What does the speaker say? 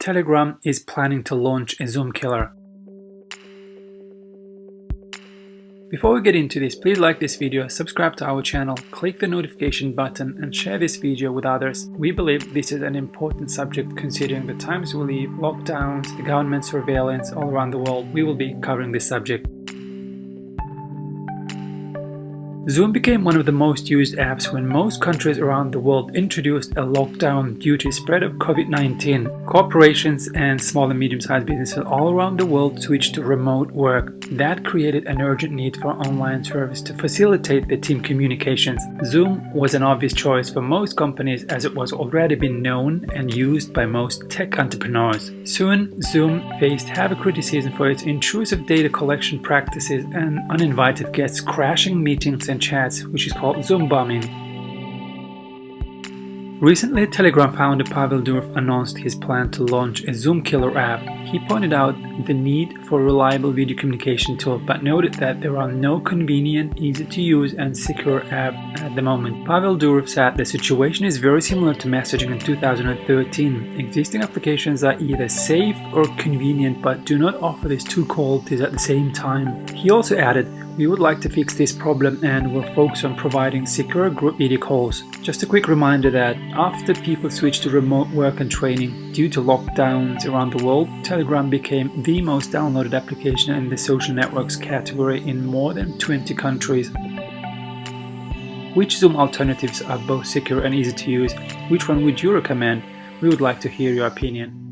Telegram is planning to launch a Zoom killer. Before we get into this, please like this video, subscribe to our channel, click the notification button and share this video with others. We believe this is an important subject considering the times we live, lockdowns, the government surveillance all around the world. We will be covering this subject. Zoom became one of the most used apps when most countries around the world introduced a lockdown due to the spread of COVID-19. Corporations and small and medium-sized businesses all around the world switched to remote work. That created an urgent need for online service to facilitate the team communications. Zoom was an obvious choice for most companies as it was already been known and used by most tech entrepreneurs. Soon, Zoom faced heavy criticism for its intrusive data collection practices and uninvited guests crashing meetings and chats, which is called Zoom bombing. Recently, Telegram founder Pavel Durov announced his plan to launch a Zoom killer app. He pointed out the need for a reliable video communication tool, but noted that there are no convenient, easy-to-use and secure app at the moment. Pavel Durov said the situation is very similar to messaging in 2013. Existing applications are either safe or convenient, but do not offer these two qualities at the same time. He also added, "We would like to fix this problem and will focus on providing secure group video calls." Just a quick reminder that after people switched to remote work and training due to lockdowns around the world, Telegram became the most downloaded application in the social networks category in more than 20 countries. Which Zoom alternatives are both secure and easy to use? Which one would you recommend? We would like to hear your opinion.